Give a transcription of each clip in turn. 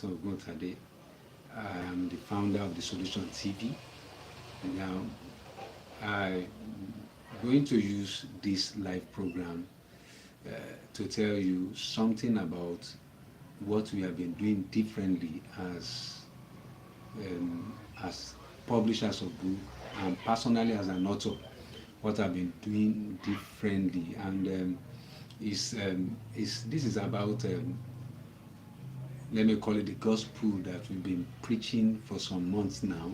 Professor Oguntade. I am the founder of the Solution TV. Now, I'm going to use this live program to tell you something about what we have been doing differently as publishers of book, and personally as an author, what I've been doing differently. And this is about let me call it the gospel that we've been preaching for some months now,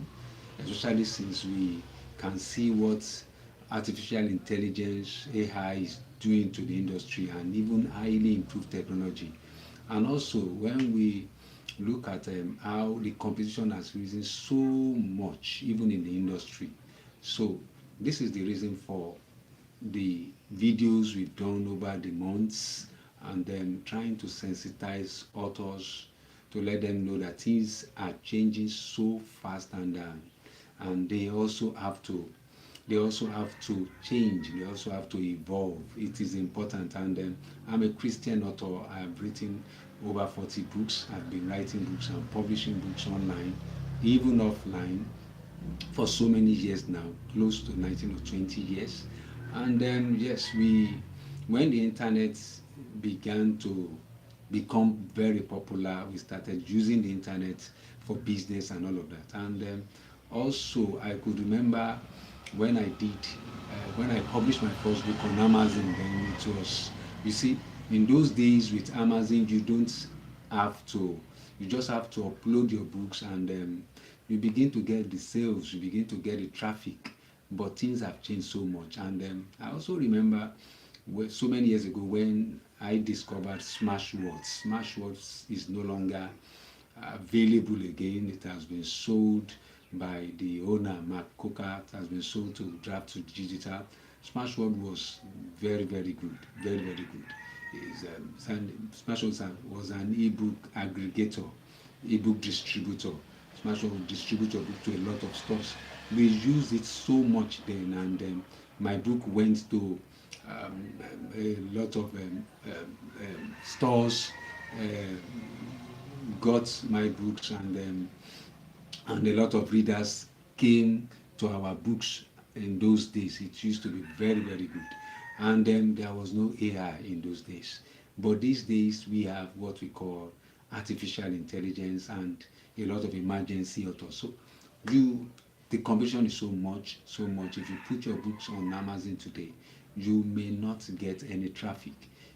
especially since we can see what artificial intelligence, AI, is doing to the industry, and even highly improved technology. And also, when we look at how the competition has risen so much, even in the industry. So, this is the reason for the videos we've done over the months, and then trying to sensitize authors to let them know that things are changing so fast, and they also have to change, they also have to evolve. It is important. And I'm a Christian author. I have written over 40 books. I've been writing books and publishing books online, even offline, for so many years now, close to 19 or 20 years. And yes, when the internet began to become very popular, we started using the internet for business and all of that. And also, I could remember when when I published my first book on Amazon. Then it was, you see, in those days with Amazon, you don't have to, you just have to upload your books, and you begin to get the sales, you begin to get the traffic. But things have changed so much. And I also remember so many years ago when I discovered Smashwords. Smashwords is no longer available again. It has been sold by the owner, Mark Coker. It has been sold to Draft to Digital. Smashword was very, very good. Very, very good. Smashword was an ebook aggregator, ebook distributor. Smashword would distribute your book to a lot of stores. We used it so much then, and my book went to a lot of stores, got my books, and a lot of readers came to our books. In those days, it used to be very, very good. And then there was no AI in those days. But these days, we have what we call artificial intelligence and a lot of emergency authors. So the competition is so much. If you put your books on Amazon today, you may not get any traffic.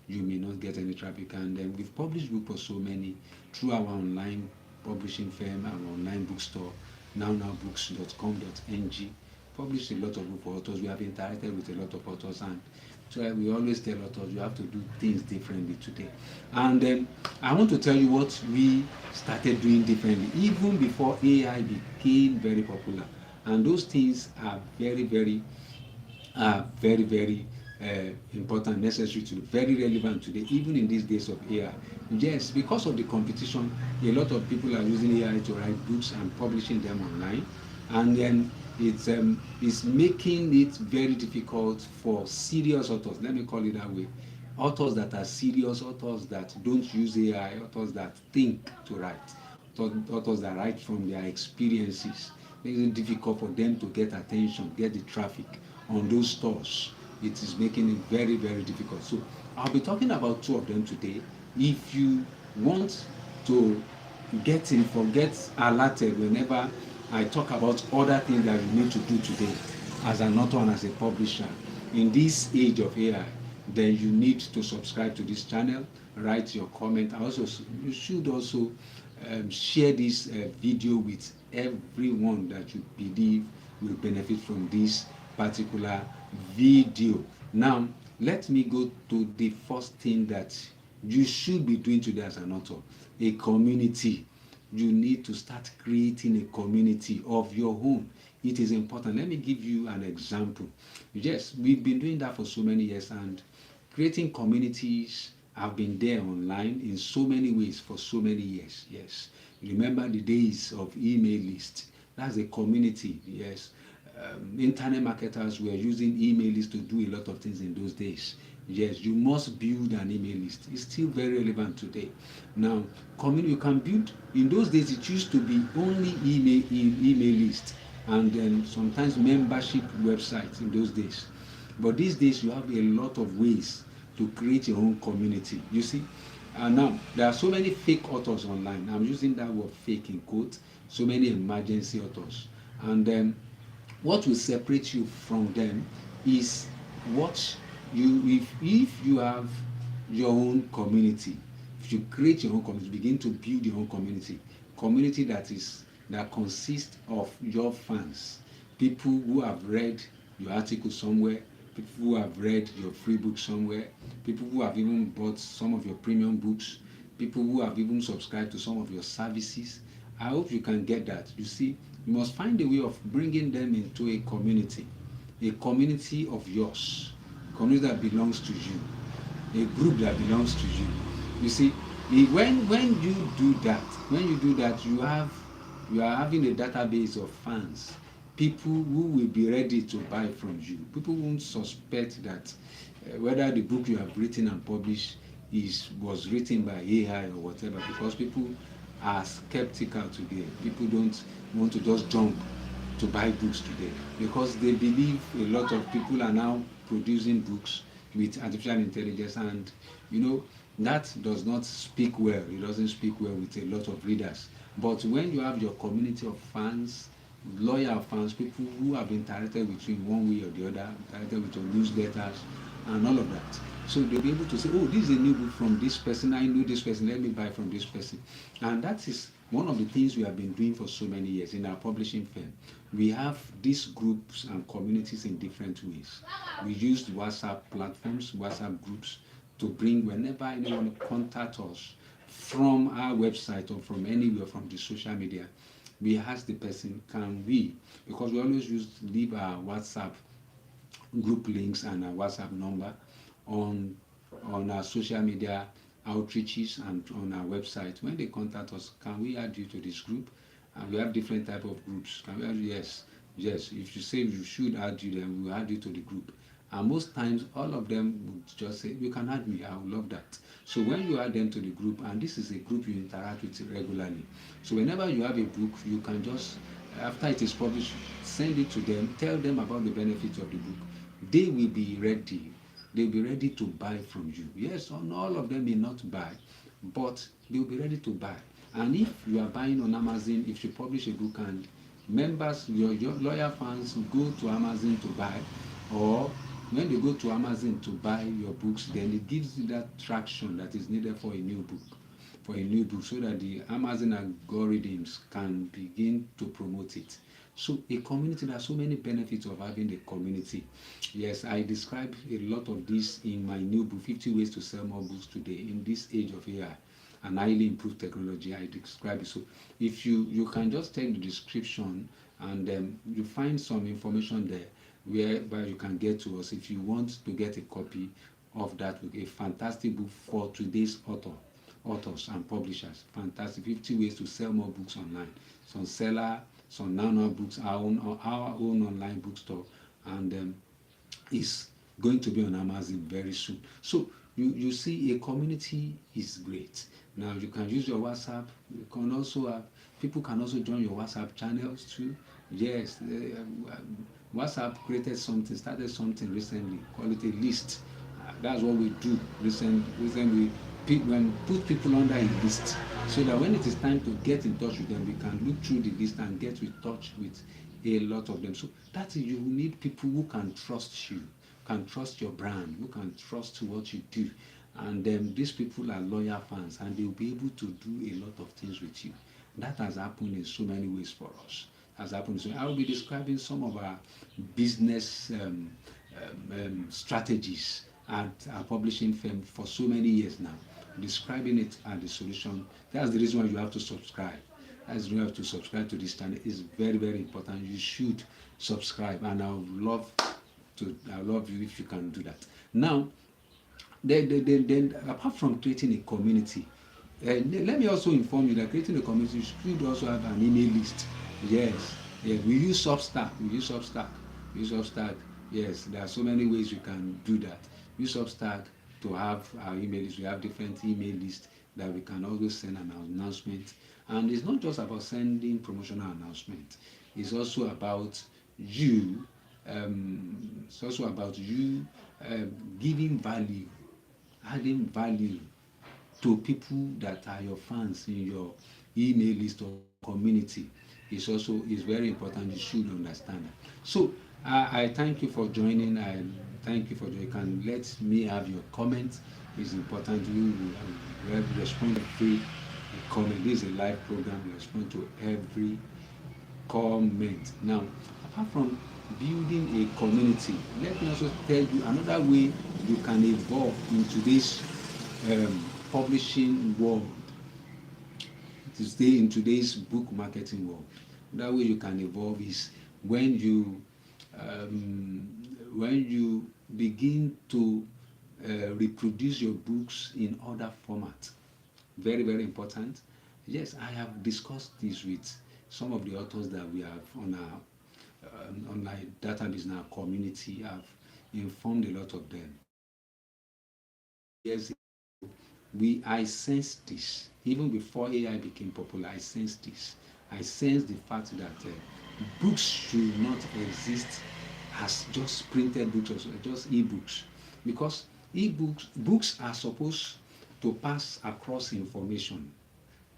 And we've published books for so many through our online publishing firm, our online bookstore, nownowbooks.com.ng. Published a lot of books for authors. We have interacted with a lot of authors, and so we always tell authors you have to do things differently today. And I want to tell you what we started doing differently even before AI became very popular. And those things are very, very important, necessary, to very relevant today, even in these days of AI. Yes, because of the competition, a lot of people are using AI to write books and publishing them online, and then it's making it very difficult for serious authors. Let me call it that way. Authors that are serious, authors that don't use AI, authors that think to write, authors that write from their experiences. Makes it difficult for them to get attention, get the traffic on those stores. It is making it very, very difficult. So I'll be talking about two of them today. If you want to get alerted whenever I talk about other things that you need to do today as an author and as a publisher in this age of AI, then you need to subscribe to this channel, write your comment. You should also share this video with everyone that you believe will benefit from this particular video. Now, let me go to the first thing that you should be doing today as an author: a community. You need to start creating a community of your own. It is important. Let me give you an example. Yes, we've been doing that for so many years, and creating communities have been there online in so many ways for so many years. Yes, remember the days of email list. That's a community. Yes, internet marketers were using email lists to do a lot of things in those days. Yes, you must build an email list. It's still very relevant today. Now, you can build. In those days, it used to be only email list, and then sometimes membership websites in those days. But these days, you have a lot of ways to create your own community. You see, now there are so many fake authors online. I'm using that word fake in quotes. So many emergency authors, and what will separate you from them is what if you have your own community. If you create your own community, begin to build your own community that consists of your fans, people who have read your article somewhere, people who have read your free book somewhere, people who have even bought some of your premium books, people who have even subscribed to some of your services. I hope you can get that. You see, you must find a way of bringing them into a community of yours, a community that belongs to you, a group that belongs to you. You see, when you do that, you are having a database of fans, people who will be ready to buy from you. People won't suspect that whether the book you have written and published was written by AI or whatever, because people are skeptical today. People don't want to just jump to buy books today because they believe a lot of people are now producing books with artificial intelligence, and that does not speak well. It doesn't speak well with a lot of readers. But when you have your community of fans, loyal fans, people who have interacted with you in one way or the other, interacted with your newsletters and all of that, so they'll be able to say, oh, this is a new book from this person, I know this person, let me buy from this person. And that is one of the things we have been doing for so many years in our publishing firm. We have these groups and communities in different ways. We use WhatsApp platforms, WhatsApp groups, to bring whenever anyone contacts us from our website or from anywhere from the social media, we ask the person, can we, because we always leave our WhatsApp group links and our WhatsApp number on our social media outreaches and on our website. When they contact us, can we add you to this group? And we have different type of groups. Can we add you? Yes. If you say you should add you, then we will add you to the group. And most times, all of them would just say, you can add me, I would love that. So when you add them to the group, and this is a group you interact with regularly, so whenever you have a book, you can just, after it is published, send it to them, tell them about the benefits of the book. They will be ready. They'll be ready to buy from you. Yes, all of them may not buy, but they'll be ready to buy. And if you are buying on Amazon, if you publish a book and members, your loyal fans go to Amazon to buy, or when they go to Amazon to buy your books, then it gives you that traction that is needed for a new book, so that the Amazon algorithms can begin to promote it. So a community, there are so many benefits of having a community. Yes, I describe a lot of this in my new book, 50 Ways to Sell More Books Today in this age of AI and highly improved technology. I describe it. So if you can just take the description and you find some information there whereby you can get to us if you want to get a copy of that book, a fantastic book for today's authors and publishers. Fantastic, 50 Ways to Sell More Books Online. Some seller, some Nownowbooks, our own online bookstore, and is going to be on Amazon very soon. So you see, a community is great. Now you can use your WhatsApp. You can also have people can also join your WhatsApp channels too. Yes, WhatsApp started something recently. Call it a list. That's what we do recently. When put people under a list, so that when it is time to get in touch with them, we can look through the list and get in touch with a lot of them. So that is, you need people who can trust you, can trust your brand, who can trust what you do, and these people are loyal fans, and they'll be able to do a lot of things with you. That has happened in so many ways for us. So I will be describing some of our business strategies at our publishing firm for so many years now, describing it as the solution. That's the reason why you have to subscribe. That's the reason you have to subscribe to this channel. It's very, very important. You should subscribe, and I would love you if you can do that. Now, then apart from creating a community, let me also inform you that creating a community, you should also have an email list. Yes, we use Substack. Yes, there are so many ways you can do that. use Substack to have our email list. We have different email lists that we can always send an announcement. And it's not just about sending promotional announcement. It's also about you. It's also about you giving value, adding value to people that are your fans in your email list or community. Is very important. You should understand that. So I thank you for joining. I thank you for joining. You can let me have your comments. It's important. We will respond to every comment. This is a live program. We respond to every comment. Now, apart from building a community, let me also tell you another way you can evolve in today's publishing world, to stay in today's book marketing world. That way you can evolve is when you begin to reproduce your books in other formats. Very, very important. Yes, I have discussed this with some of the authors that we have on our online database in our community. I've informed a lot of them. Yes, I sensed this even before AI became popular. I sensed this. I sensed the fact that books should not exist as just printed books or just e-books, because books are supposed to pass across information.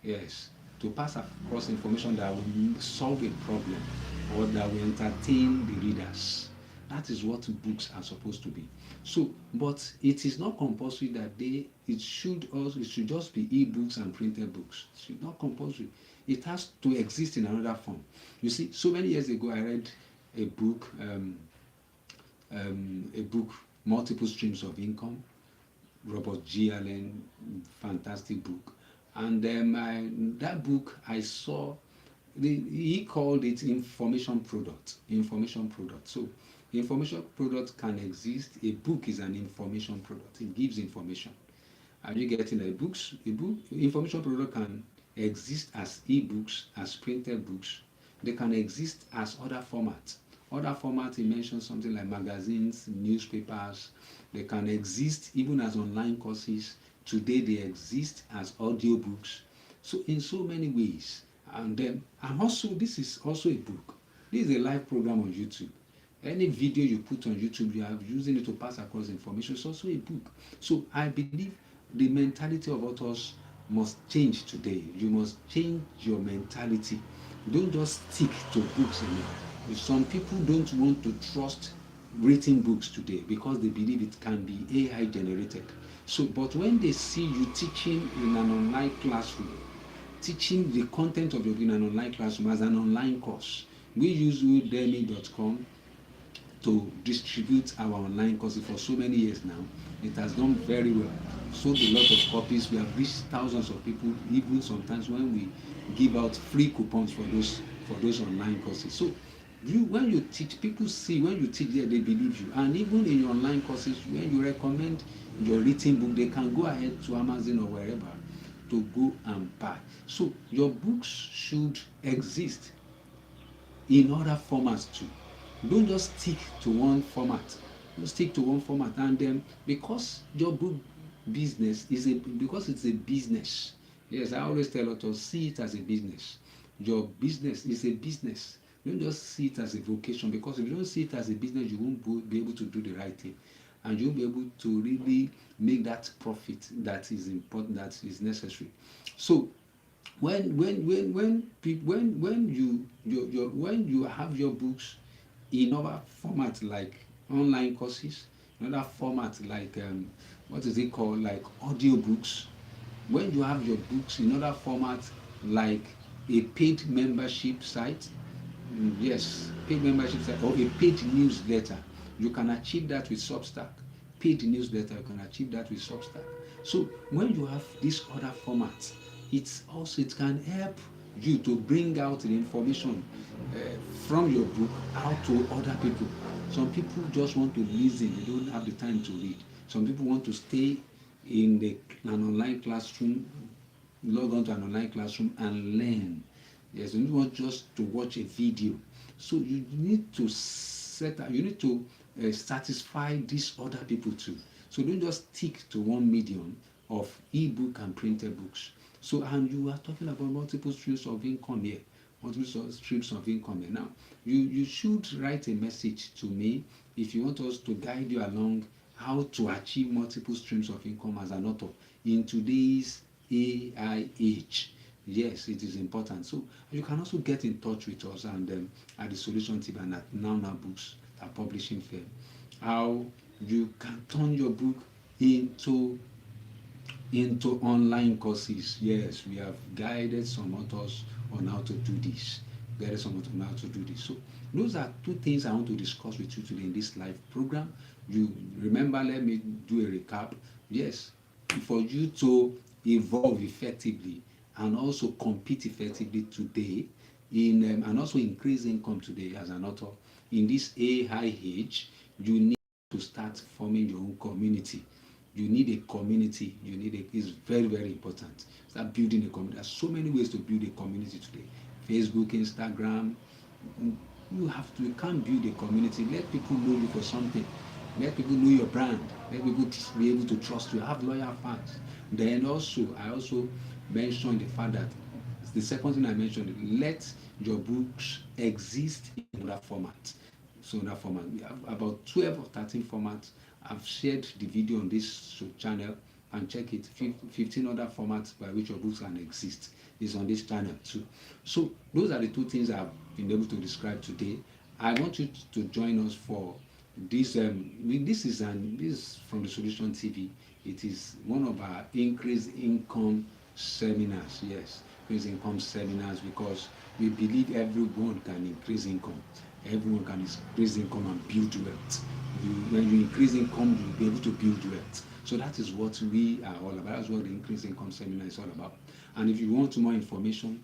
Yes, to pass across information that will solve a problem or that will entertain the readers. That is what books are supposed to be. So, but it is not compulsory that it should just be e-books and printed books. It should not compulsory. It has to exist in another form. You see, so many years ago, I read a book, Multiple Streams of Income, Robert G. Allen, fantastic book. And that book I saw, he called it information product. Information product. So information product can exist. A book is an information product. It gives information. Are you getting a book? Information product can exist as e-books, as printed books. They can exist as other formats. Other formats, he mentioned something like magazines, newspapers. They can exist even as online courses. Today they exist as audiobooks. So in so many ways. And also this is also a book. This is a live program on YouTube. Any video you put on YouTube, you are using it to pass across information. It's also a book. So I believe the mentality of authors must change today. You must change your mentality. Don't just stick to books anymore. Some people don't want to trust written books today because they believe it can be AI generated. So, but when they see you teaching in an online classroom, teaching the content of your in an online classroom as an online course, we use udemy.com to distribute our online courses for so many years now. It has done very well. Sold a lot of copies. We have reached thousands of people, even sometimes when we give out free coupons for those online courses. So when you teach, people see when you teach there, they believe you. And even in your online courses, when you recommend your written book, they can go ahead to Amazon or wherever to go and buy. So your books should exist in other formats too. Don't just stick to one format. Don't stick to one format. And then because your book business because it's a business. Yes, I always tell authors, see it as a business. Your business is a business. Don't just see it as a vocation, because if you don't see it as a business, you won't be able to do the right thing, and you won't be able to really make that profit that is important, that is necessary. So when you have your books in other format like online courses, in other format like what is it called, like audiobooks, when you have your books in other format like a paid membership site, yes, paid membership site or a paid newsletter, you can achieve that with Substack. Paid newsletter, you can achieve that with Substack. So when you have these other formats, it can help you to bring out the information from your book out to other people. Some people just want to listen, they don't have the time to read. Some people want to stay in an online classroom, log on to an online classroom and learn. Yes, you don't want just to watch a video. So you need to satisfy these other people too. So don't just stick to one medium of ebook and printed books. So, and you are talking about multiple streams of income here, multiple streams of income here. Now, you should write a message to me if you want us to guide you along how to achieve multiple streams of income as an author in today's AI age. Yes, it is important. So you can also get in touch with us and at the solution team and at Nownowbooks, our publishing firm, how you can turn your book into online courses. Yes, we have guided some authors on how to do this. Guided some authors on how to do this. So those are two things I want to discuss with you today in this live program. You remember, let me do a recap. Yes, for you to evolve effectively and also compete effectively today in and also increase income today as an author in this AI age, you need to start forming your own community. You need a community. It's very, very important. Start building a community. There's so many ways to build a community today. Facebook, Instagram. You can't build a community. Let people know you for something. Let people know your brand. Let people be able to trust you. Have loyal fans. Then also, I also mentioned the fact that the second thing I mentioned, let your books exist in another format. So in that format, we have about 12 or 13 formats. I've shared the video on this channel, and check it. 15 other formats by which your books can exist is on this channel too. So those are the two things I've been able to describe today. I want you to join us for this. This is from the Solution TV. It is one of our increased income seminars. Yes, increased income seminars, because we believe everyone can increase income. Everyone can increase income and build wealth. When you increase income, you'll be able to build wealth. So that is what we are all about. That's what the increased income seminar is all about. And if you want more information,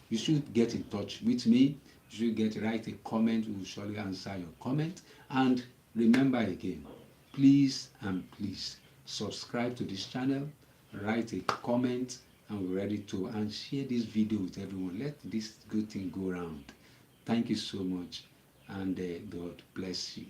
you should get in touch with me. You should write a comment. We will surely answer your comment. And remember again, please and please subscribe to this channel, write a comment, and we're ready to and share this video with everyone. Let this good thing go around. Thank you so much, and God bless you.